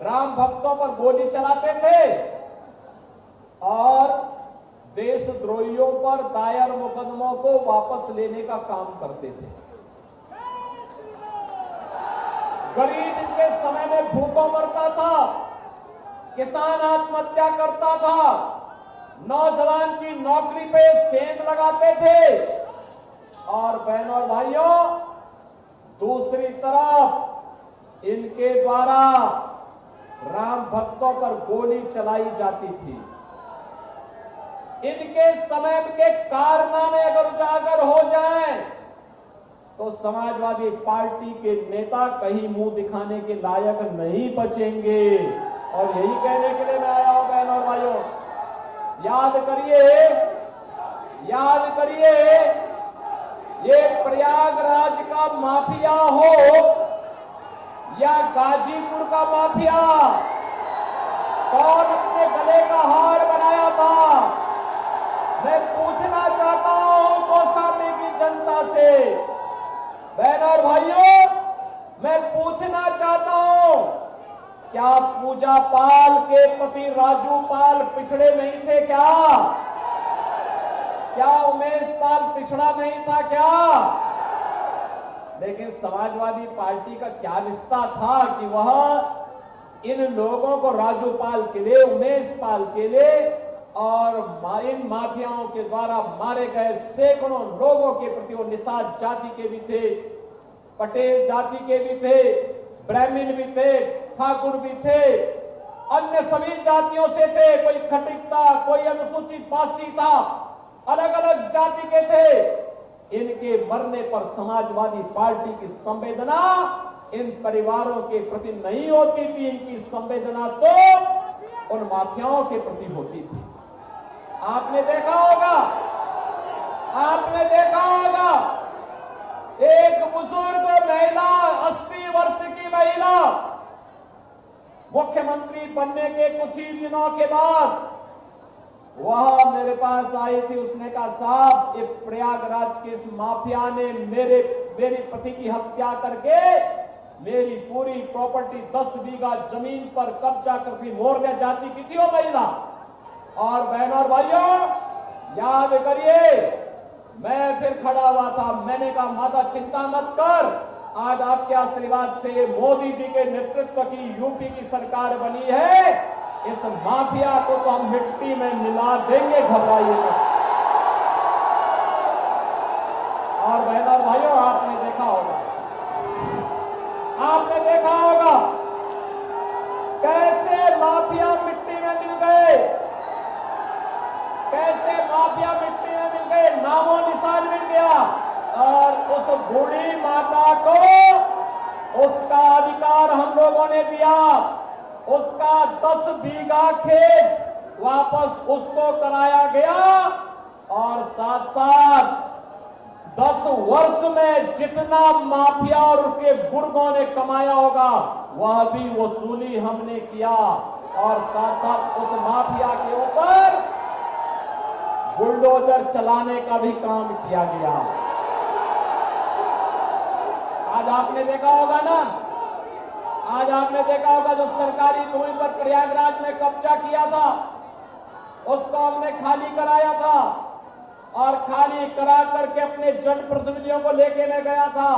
राम भक्तों पर गोली चलाते थे और देशद्रोहियों पर दायर मुकदमों को वापस लेने का काम करते थे। गरीब इनके समय में भूखों मरता था, किसान आत्महत्या करता था, नौजवान की नौकरी पे सेंध लगाते थे और बहनों और भाइयों, दूसरी तरफ इनके द्वारा राम भक्तों पर गोली चलाई जाती थी। इनके समय के कारनामे अगर उजागर हो जाएं तो समाजवादी पार्टी के नेता कहीं मुंह दिखाने के लायक नहीं बचेंगे। और यही कहने के लिए मैं आया हूं बहनों और भाइयों, याद करिए ये प्रयागराज का माफिया हो या गाजीपुर का माफिया, कौन अपने गले का हार बनाया था? मैं पूछना चाहता हूं कौशाम्बी की जनता से, बहनों और भाइयों, मैं पूछना चाहता हूं, क्या पूजा पाल के पति राजू पाल पिछड़े नहीं थे क्या उमेश पाल पिछड़ा नहीं था क्या? लेकिन समाजवादी पार्टी का क्या रिश्ता था कि वह इन लोगों को, राजू पाल के लिए, उमेश पाल के लिए और इन माफियाओं के द्वारा मारे गए सैकड़ों लोगों के प्रति वो निषाद जाति के भी थे, पटेल जाति के भी थे, ब्राह्मण भी थे, ठाकुर भी थे, अन्य सभी जातियों से थे, कोई खटिक था, कोई अनुसूचित पासी था, अलग अलग जाति के थे। इनके मरने पर समाजवादी पार्टी की संवेदना इन परिवारों के प्रति नहीं होती थी, इनकी संवेदना तो उन माफियाओं के प्रति होती थी। आपने देखा होगा एक बुजुर्ग महिला, 80 वर्ष की महिला, मुख्यमंत्री बनने के कुछ ही दिनों के बाद वह मेरे पास आई थी। उसने कहा, साहब, ये प्रयागराज के इस माफिया ने मेरी पति की हत्या करके मेरी पूरी प्रॉपर्टी 10 बीघा जमीन पर कब्जा करके मौर्य जाति की थी वो महिला। और बहनों और भाइयों, याद करिए, मैं फिर खड़ा हुआ था, मैंने कहा, माता चिंता मत कर, आज आपके आशीर्वाद से मोदी जी के नेतृत्व की यूपी की सरकार बनी है, इस माफिया को तो हम मिट्टी में मिला देंगे, घबराइए मत। और बहनों और भाइयों, आपने देखा होगा कैसे माफिया मिट्टी में मिल गए, नामो निशान मिल गया। और उस बूढ़ी माता को उसका अधिकार हम लोगों ने दिया, उसका 10 बीघा खेत वापस उसको कराया गया और साथ साथ 10 वर्ष में जितना माफिया और उनके गुर्गों ने कमाया होगा वह भी वसूली हमने किया और साथ साथ उस माफिया के ऊपर बुलडोजर चलाने का भी काम किया गया। आज आपने देखा होगा जो सरकारी भूमि पर प्रयागराज में कब्जा किया था उसको हमने खाली कराया था और खाली करा करके अपने जनप्रतिनिधियों को लेके मैं गया था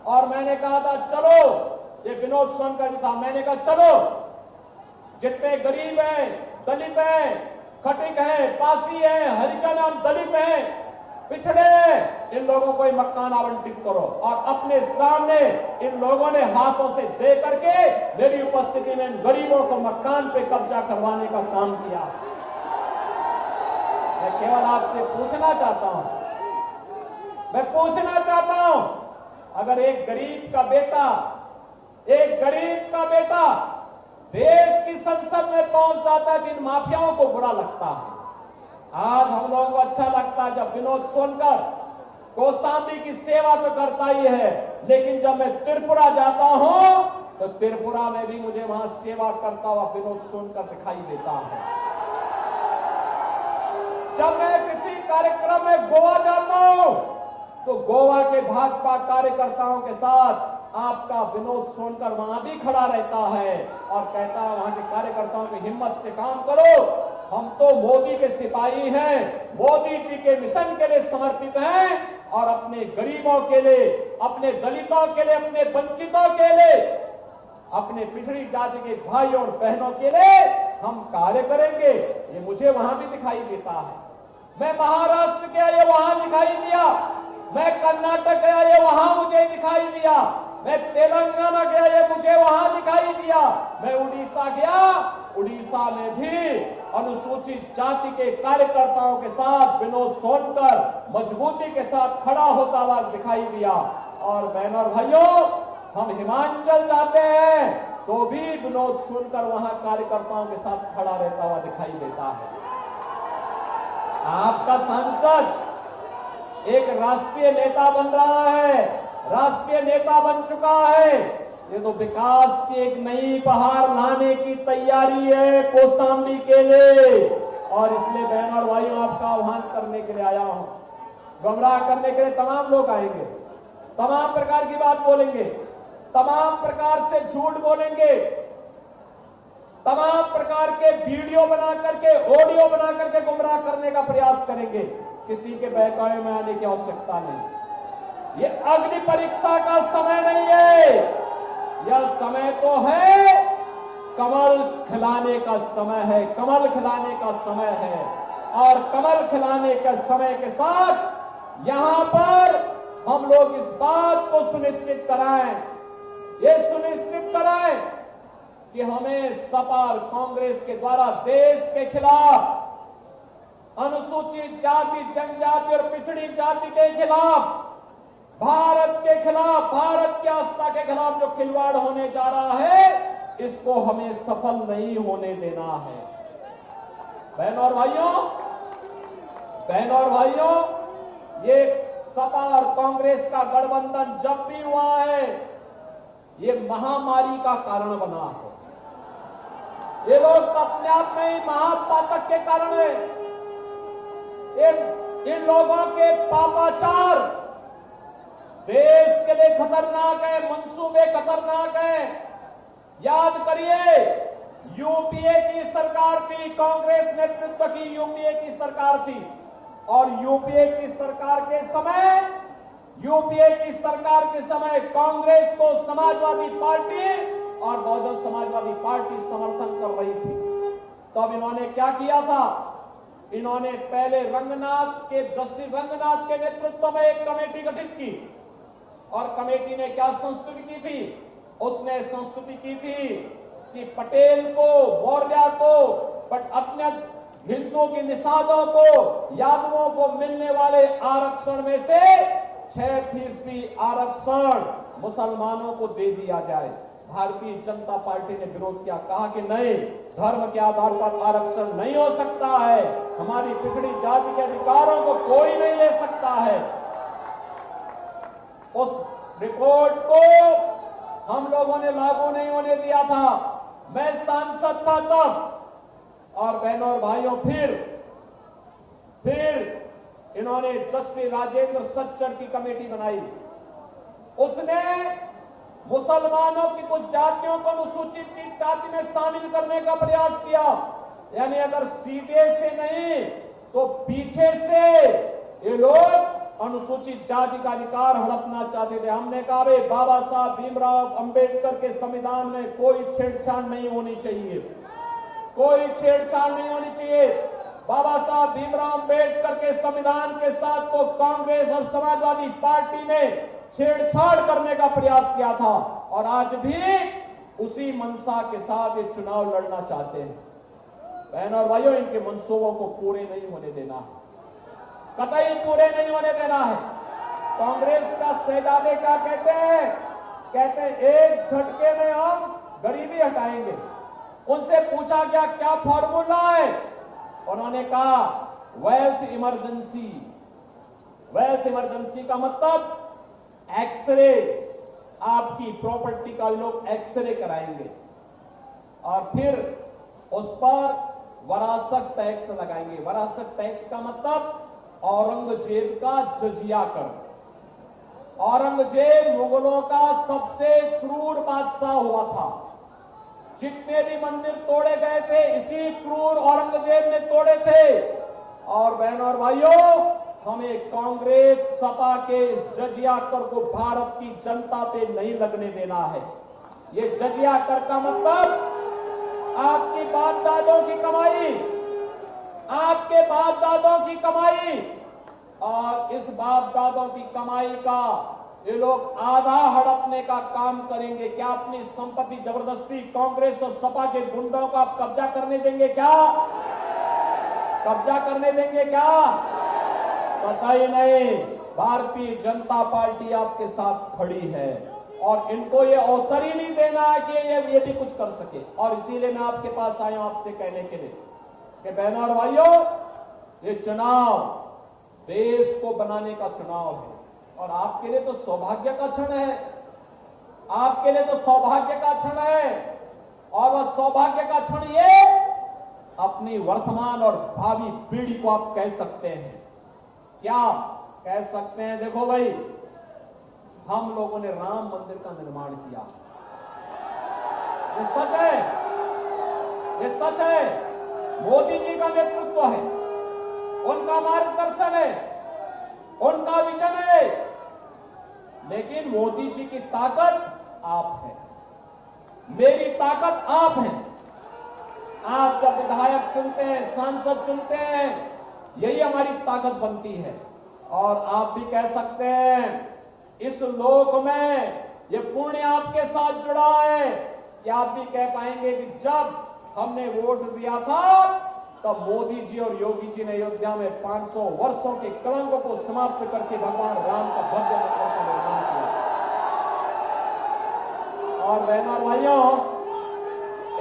और मैंने कहा था, चलो, ये विनोद सोनकर भी था, मैंने कहा, चलो, जितने गरीब हैं, दलित हैं, खटिक है, पासी है, हरिजन, हम दलित हैं, पिछड़े, इन लोगों को मकान आवंटित करो। और अपने सामने इन लोगों ने हाथों से दे करके मेरी उपस्थिति में इन गरीबों को मकान पे कब्जा करवाने का काम किया। मैं केवल आपसे पूछना चाहता हूं, अगर एक गरीब का बेटा देश की संसद में पहुंच जाता है तो इन माफियाओं को बुरा लगता है। आज हम लोगों को अच्छा लगता है जब विनोद सोनकर कौशाम्बी की सेवा तो करता ही है, लेकिन जब मैं त्रिपुरा जाता हूं तो त्रिपुरा में भी मुझे वहां सेवा करता हुआ विनोद सोनकर दिखाई देता है। जब मैं किसी कार्यक्रम में गोवा जाता हूं तो गोवा के भाजपा कार्यकर्ताओं के साथ आपका विनोद सोनकर वहां भी खड़ा रहता है और कहता है वहां के कार्यकर्ताओं की हिम्मत से काम करो, हम तो मोदी के सिपाही हैं, मोदी जी के मिशन के लिए समर्पित हैं और अपने गरीबों के लिए, अपने दलितों के लिए, अपने वंचितों के लिए, अपने पिछड़ी जाति के भाइयों और बहनों के लिए हम कार्य करेंगे। ये मुझे वहां भी दिखाई देता है। मैं महाराष्ट्र गया, ये वहां दिखाई दिया। मैं कर्नाटक गया, ये वहां मुझे दिखाई दिया। मैं तेलंगाना गया, ये मुझे वहां दिखाई दिया। मैं उड़ीसा गया, उड़ीसा में भी अनुसूचित जाति के कार्यकर्ताओं के साथ विनोद सोनकर मजबूती के साथ खड़ा होता हुआ दिखाई दिया। और बहनों और भाइयों, हम हिमाचल जाते हैं तो भी विनोद सोनकर वहां कार्यकर्ताओं के साथ खड़ा रहता हुआ दिखाई देता है। आपका सांसद एक राष्ट्रीय नेता बन रहा है, राष्ट्रीय नेता बन चुका है। ये तो विकास की एक नई बहार लाने की तैयारी है कौशाम्बी के लिए। और इसलिए बहनों और भाइयों, आपका आह्वान करने के लिए आया हूं। गुमराह करने के लिए तमाम लोग आएंगे, तमाम प्रकार की बात बोलेंगे, तमाम प्रकार से झूठ बोलेंगे, तमाम प्रकार के वीडियो बना करके, ऑडियो बना करके गुमराह करने का प्रयास करेंगे। किसी के बहकावे में आने की आवश्यकता नहीं। ये अग्नि परीक्षा का समय नहीं है, यह समय तो है कमल खिलाने का समय है, कमल खिलाने का समय है। और कमल खिलाने के समय के साथ यहां पर हम लोग इस बात को सुनिश्चित कराएं, ये सुनिश्चित कराएं कि हमें सपा और कांग्रेस के द्वारा देश के खिलाफ, अनुसूचित जाति, जनजाति और पिछड़ी जाति के खिलाफ, भारत के खिलाफ, भारत की आस्था के खिलाफ जो खिलवाड़ होने जा रहा है, इसको हमें सफल नहीं होने देना है। बहनों और भाइयों, बहनों और भाइयों, ये सपा और कांग्रेस का गठबंधन जब भी हुआ है, ये महामारी का कारण बना है। ये लोग अपने आप में ही महापातक के कारण है। इन लोगों के पापाचार देश के लिए खतरनाक है, मंसूबे खतरनाक है। याद करिए, यूपीए की सरकार थी, कांग्रेस नेतृत्व की यूपीए की सरकार थी। और यूपीए की सरकार के समय, यूपीए की सरकार के समय कांग्रेस को समाजवादी पार्टी और बहुजन समाजवादी पार्टी समर्थन कर रही थी। तो अब इन्होंने क्या किया था? इन्होंने पहले जस्टिस रंगनाथ के नेतृत्व में एक कमेटी गठित की। और कमेटी ने क्या संस्तुति की थी? उसने संस्तुति की थी कि पटेल को, मौर्य को, अपने हिंदुओं की निषादों को, यादवों को मिलने वाले आरक्षण में से 6% आरक्षण मुसलमानों को दे दिया जाए। भारतीय जनता पार्टी ने विरोध किया, कहा कि नहीं, धर्म के आधार पर आरक्षण नहीं हो सकता है, हमारी पिछड़ी जाति के अधिकारों को कोई नहीं ले सकता है। उस रिपोर्ट को हम लोगों ने लागू नहीं होने दिया था। मैं सांसद था तब। और बहनों और भाइयों, फिर इन्होंने जस्टिस राजेंद्र सच्चर की कमेटी बनाई। उसने मुसलमानों की कुछ जातियों को अनुसूचित की जाति में शामिल करने का प्रयास किया। यानी अगर सीधे से नहीं तो पीछे से ये लोग अनुसूचित जाति का अधिकार हड़पना चाहते थे। हमने कहा, भाई बाबा साहब भीमराव अंबेडकर के संविधान में कोई छेड़छाड़ नहीं होनी चाहिए, कोई छेड़छाड़ नहीं होनी चाहिए। बाबा साहब भीमराव अंबेडकर के संविधान के साथ तो कांग्रेस और समाजवादी पार्टी ने छेड़छाड़ करने का प्रयास किया था। और आज भी उसी मनसा के साथ ये चुनाव लड़ना चाहते हैं। बहनों और भाइयों, इनके मंसूबों को पूरे नहीं होने देना है, कतई पूरे नहीं होने देना है। कांग्रेस का शहजादे क्या कहते हैं? कहते हैं एक झटके में हम गरीबी हटाएंगे। उनसे पूछा गया क्या फॉर्मूला है? उन्होंने कहा वेल्थ इमरजेंसी। वेल्थ इमरजेंसी का मतलब एक्सरे, आपकी प्रॉपर्टी का लोग एक्सरे कराएंगे और फिर उस पर वरासत टैक्स लगाएंगे। वरासत टैक्स का मतलब औरंगजेब का जजिया कर। औरंगजेब मुगलों का सबसे क्रूर बादशाह हुआ था। जितने भी मंदिर तोड़े गए थे इसी क्रूर औरंगजेब ने तोड़े थे। और बहनों और भाइयों, हमें कांग्रेस सपा के इस जजिया कर को भारत की जनता पे नहीं लगने देना है। ये जजिया कर का मतलब आपकी बाप दादों की कमाई, आपके बाप दादों की कमाई, और इस बाप दादों की कमाई का ये लोग आधा हड़पने का काम करेंगे। क्या अपनी संपत्ति जबरदस्ती कांग्रेस और सपा के गुंडों का आप कब्जा करने देंगे? क्या कब्जा करने देंगे? क्या पता ही नहीं। भारतीय जनता पार्टी आपके साथ खड़ी है और इनको ये अवसर ही नहीं देना है कि ये भी कुछ कर सके। और इसीलिए मैं आपके पास आया हूं आपसे कहने के लिए कि बहनों और भाइयों, ये चुनाव देश को बनाने का चुनाव है और आपके लिए तो सौभाग्य का क्षण है। आपके लिए तो सौभाग्य का क्षण है और वह सौभाग्य का क्षण ये अपनी वर्तमान और भावी पीढ़ी को आप कह सकते हैं। क्या कह सकते हैं? देखो भाई, हम लोगों ने राम मंदिर का निर्माण किया, ये सच है, ये सच है। मोदी जी का नेतृत्व है, उनका मार्गदर्शन है, उनका विजन है, लेकिन मोदी जी की ताकत आप है, मेरी ताकत आप है। आप जब विधायक चुनते हैं, सांसद चुनते हैं, यही हमारी ताकत बनती है। और आप भी कह सकते हैं इस लोक में ये पुण्य आपके साथ जुड़ा है कि आप भी कह पाएंगे कि जब हमने वोट दिया था तब मोदी जी और योगी जी ने अयोध्या में 500 वर्षों के कलंक को समाप्त करके भगवान राम का भव्य मंदिर का निर्माण किया। और बहनों भाइयों,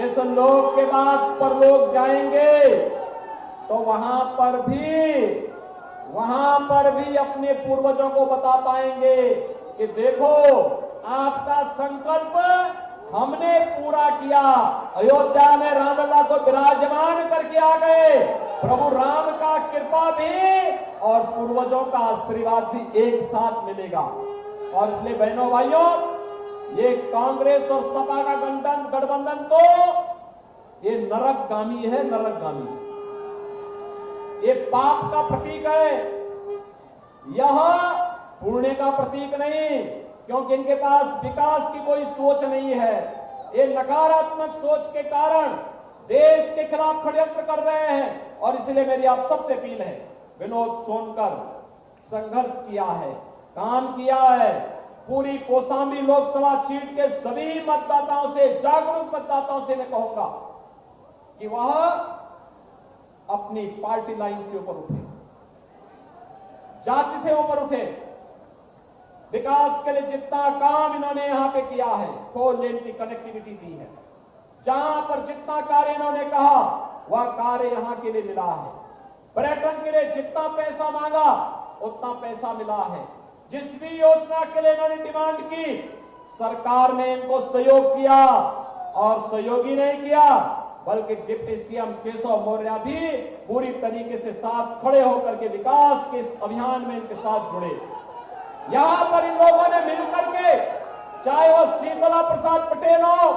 इस लोक के बाद परलोक जाएंगे तो वहां पर भी अपने पूर्वजों को बता पाएंगे कि देखो आपका संकल्प हमने पूरा किया। अयोध्या में रामलला को विराजमान करके आ गए। प्रभु राम का कृपा भी और पूर्वजों का आशीर्वाद भी एक साथ मिलेगा। और इसलिए बहनों भाइयों, ये कांग्रेस और सपा का गठबंधन तो ये नरकगामी है, नरकगामी। ये पाप का प्रतीक है, यह पुण्य का प्रतीक नहीं, क्योंकि इनके पास विकास की कोई सोच नहीं है। ये नकारात्मक सोच के कारण देश के खिलाफ षड्यंत्र कर रहे हैं। और इसलिए मेरी आप सबसे अपील है, विनोद सोनकर संघर्ष किया है, काम किया है। पूरी कौशाम्बी लोकसभा सीट के सभी मतदाताओं से, जागरूक मतदाताओं से मैं कहूंगा कि वह अपनी पार्टी लाइन से ऊपर उठे, जाति से ऊपर उठे। विकास के लिए जितना काम इन्होंने यहां पे किया है, 4 लेन की कनेक्टिविटी दी है, जहां पर जितना कार्य इन्होंने कहा वह कार्य यहां के लिए मिला है। पर्यटन के लिए जितना पैसा मांगा उतना पैसा मिला है। जिस भी योजना के लिए इन्होंने डिमांड की, सरकार ने इनको सहयोग किया। और सहयोगी नहीं किया बल्कि डिप्टी सीएम केशव मौर्य भी पूरी तरीके से साथ खड़े होकर के विकास के इस अभियान में इनके साथ जुड़े। यहां पर इन लोगों ने मिलकर के, चाहे वह शीतला प्रसाद पटेल हो,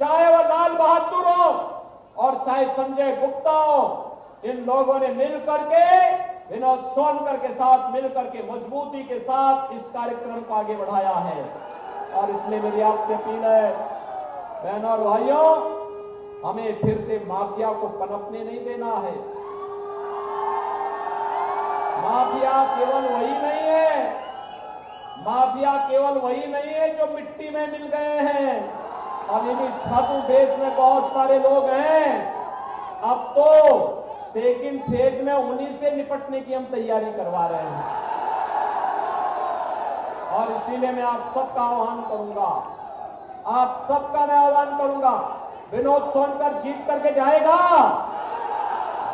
चाहे वह लाल बहादुर हो और चाहे संजय गुप्ता हो, इन लोगों ने मिलकर के विनोद सोनकर के साथ मिलकर के मजबूती के साथ इस कार्यक्रम को आगे बढ़ाया है। और इसलिए मेरी आपसे अपील है, बहनों और भाइयों, हमें फिर से माफिया को पनपने नहीं देना है। माफिया केवल वही नहीं है, माफिया केवल वही नहीं है जो मिट्टी में मिल गए हैं। अभी भी छात्र देश में बहुत सारे लोग हैं। अब तो सेकंड फेज में उन्हीं से निपटने की हम तैयारी करवा रहे हैं। और इसीलिए मैं आप सबका आह्वान करूंगा, आप सबका मैं आह्वान करूंगा, विनोद सोनकर जीत करके जाएगा,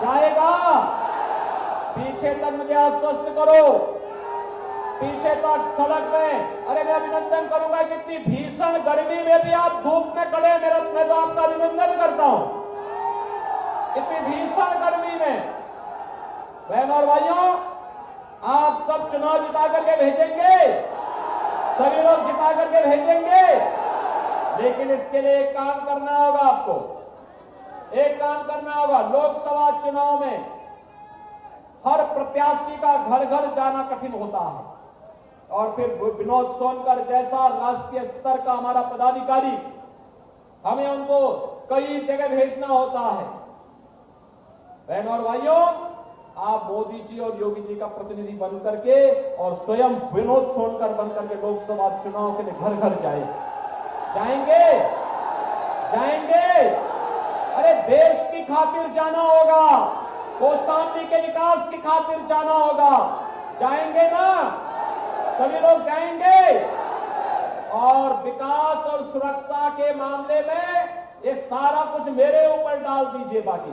जाएगा। पीछे तक मुझे आश्वस्त करो, पीछे तक सड़क में। अरे मैं अभिनंदन करूंगा कि इतनी भीषण गर्मी में भी आप धूप में खड़े, मैं तो आपका अभिनंदन करता हूं। इतनी भीषण गर्मी में बहनों और भाइयों, आप सब चुनाव जिता करके भेजेंगे, सभी लोग जिता करके भेजेंगे। लेकिन इसके लिए एक काम करना होगा आपको, एक काम करना होगा। लोकसभा चुनाव में हर प्रत्याशी का घर घर जाना कठिन होता है, और फिर विनोद सोनकर जैसा राष्ट्रीय स्तर का हमारा पदाधिकारी, हमें उनको कई जगह भेजना होता है। बहनों और भाइयों, आप मोदी जी और योगी जी का प्रतिनिधि बन करके और स्वयं विनोद सोनकर बन करके लोकसभा चुनाव के लिए घर घर जाएंगे। अरे देश की खातिर जाना होगा, कौशाम्बी के विकास की खातिर जाना होगा। जाएंगे ना? सभी लोग जाएंगे। और विकास और सुरक्षा के मामले में ये सारा कुछ मेरे ऊपर डाल दीजिए। बाकी